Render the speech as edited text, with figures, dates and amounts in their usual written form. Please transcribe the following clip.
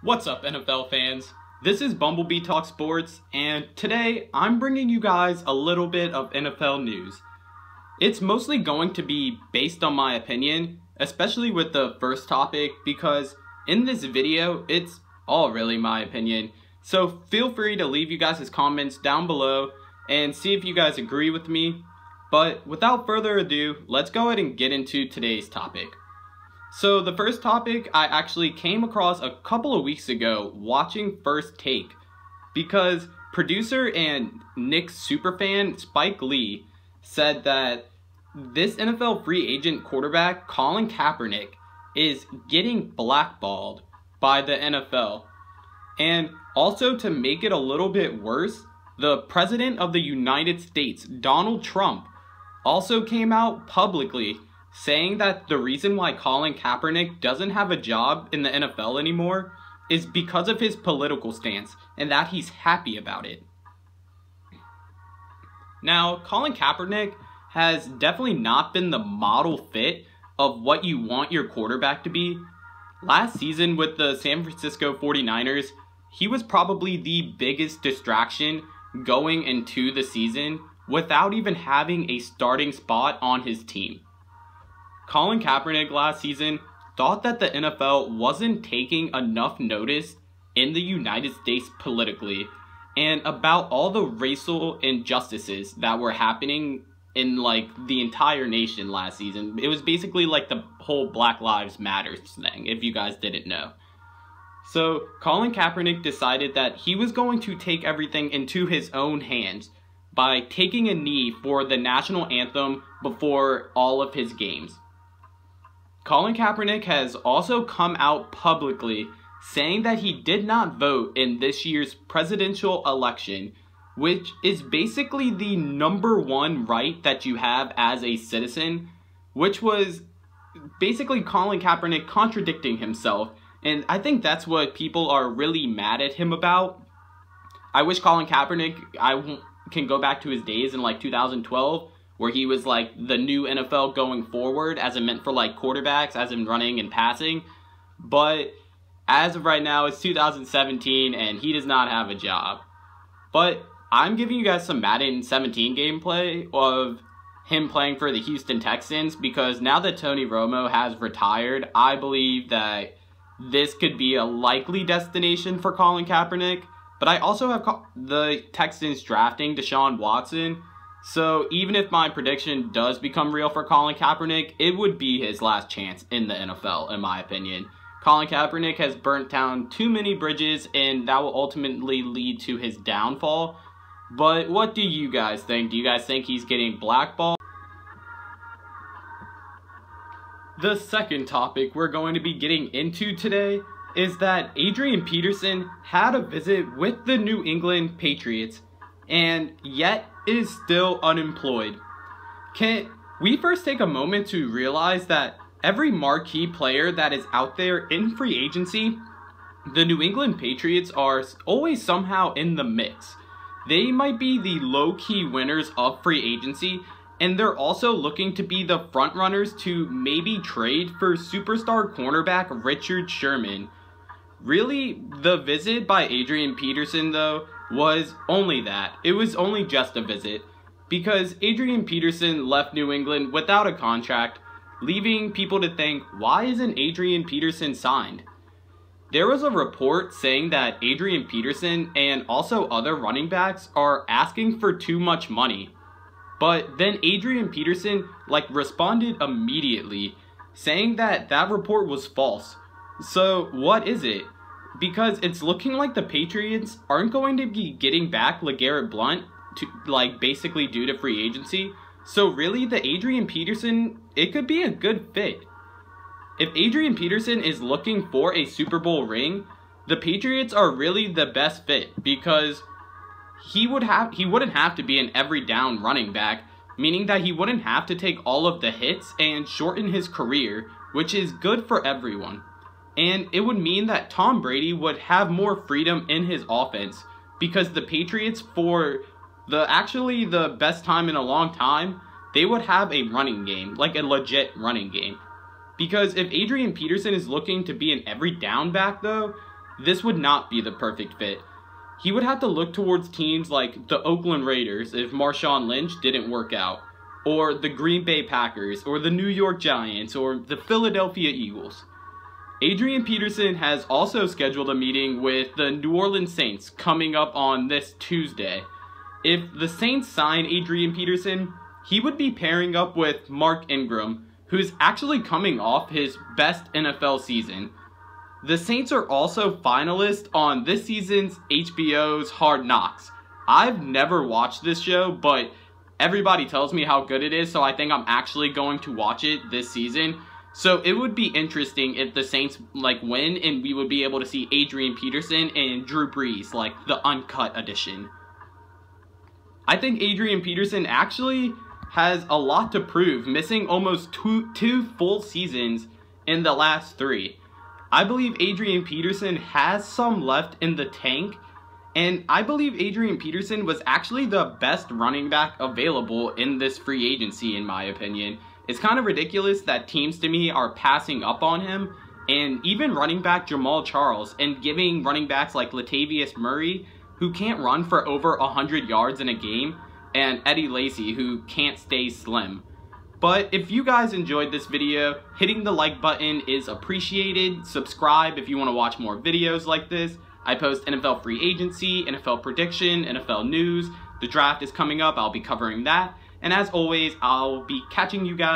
What's up, NFL fans? This is Bumblebee Talk Sports, and today I'm bringing you guys a little bit of NFL news. It's mostly going to be based on my opinion, especially with the first topic, because in this video, it's all really my opinion. So feel free to leave you guys' comments down below and see if you guys agree with me. But without further ado, let's go ahead and get into today's topic. So the first topic I actually came across a couple of weeks ago watching First Take, because producer and Knicks superfan Spike Lee said that this NFL free agent quarterback Colin Kaepernick is getting blackballed by the NFL. And also, to make it a little bit worse, the President of the United States, Donald Trump, also came out publicly saying that the reason why Colin Kaepernick doesn't have a job in the NFL anymore is because of his political stance, and that he's happy about it. Now, Colin Kaepernick has definitely not been the model fit of what you want your quarterback to be. Last season with the San Francisco 49ers, he was probably the biggest distraction going into the season without even having a starting spot on his team. Colin Kaepernick last season thought that the NFL wasn't taking enough notice in the United States politically and about all the racial injustices that were happening in the entire nation last season. It was basically like the whole Black Lives Matter thing, if you guys didn't know. So Colin Kaepernick decided that he was going to take everything into his own hands by taking a knee for the national anthem before all of his games. Colin Kaepernick has also come out publicly saying that he did not vote in this year's presidential election, which is basically the #1 right that you have as a citizen, which was basically Colin Kaepernick contradicting himself, and I think that's what people are really mad at him about. I wish Colin Kaepernick, can go back to his days in 2012, where he was the new NFL going forward, as it meant for quarterbacks, as in running and passing. But as of right now, it's 2017 and he does not have a job. But I'm giving you guys some Madden 17 gameplay of him playing for the Houston Texans, because now that Tony Romo has retired, I believe that this could be a likely destination for Colin Kaepernick. But I also have the Texans drafting Deshaun Watson. So even if my prediction does become real for Colin Kaepernick, it would be his last chance in the NFL, in my opinion. Colin Kaepernick has burnt down too many bridges, and that will ultimately lead to his downfall. But what do you guys think? Do you guys think he's getting blackballed? The second topic we're going to be getting into today is that Adrian Peterson had a visit with the New England Patriots, and yet is still unemployed. Can we first take a moment to realize that every marquee player that is out there in free agency, the New England Patriots are always somehow in the mix. They might be the low-key winners of free agency, and they're also looking to be the front runners to maybe trade for superstar cornerback Richard Sherman. Really, the visit by Adrian Peterson, though, was only that. It was only just a visit, because Adrian Peterson left New England without a contract, leaving people to think, why isn't Adrian Peterson signed? There was a report saying that Adrian Peterson and also other running backs are asking for too much money. But then Adrian Peterson responded immediately, saying that that report was false. So what is it? Because it's looking like the Patriots aren't going to be getting back LeGarrette Blount to basically due to free agency. So really, the Adrian Peterson, it could be a good fit. If Adrian Peterson is looking for a Super Bowl ring, the Patriots are really the best fit, because he wouldn't have to be an every down running back, meaning that he wouldn't have to take all of the hits and shorten his career, which is good for everyone. And it would mean that Tom Brady would have more freedom in his offense, because the Patriots, for actually the best time in a long time, they would have a running game, a legit running game. Because if Adrian Peterson is looking to be an every down back, though, this would not be the perfect fit. He would have to look towards teams like the Oakland Raiders if Marshawn Lynch didn't work out, or the Green Bay Packers, or the New York Giants, or the Philadelphia Eagles. Adrian Peterson has also scheduled a meeting with the New Orleans Saints coming up on this Tuesday. If the Saints sign Adrian Peterson, he would be pairing up with Mark Ingram, who's actually coming off his best NFL season. The Saints are also finalists on this season's HBO's Hard Knocks. I've never watched this show, but everybody tells me how good it is, so I think I'm actually going to watch it this season. So it would be interesting if the Saints win and we would be able to see Adrian Peterson and Drew Brees, the uncut edition. I think Adrian Peterson actually has a lot to prove, missing almost two full seasons in the last 3. I believe Adrian Peterson has some left in the tank, and I believe Adrian Peterson was actually the best running back available in this free agency, in my opinion. It's kind of ridiculous that teams to me are passing up on him, and even running back Jamal Charles, and giving running backs like Latavius Murray, who can't run for over 100 yards in a game, and Eddie Lacy, who can't stay slim. But if you guys enjoyed this video, hitting the like button is appreciated. Subscribe if you want to watch more videos like this. I post NFL free agency, NFL prediction, NFL news. The draft is coming up. I'll be covering that. And as always, I'll be catching you guys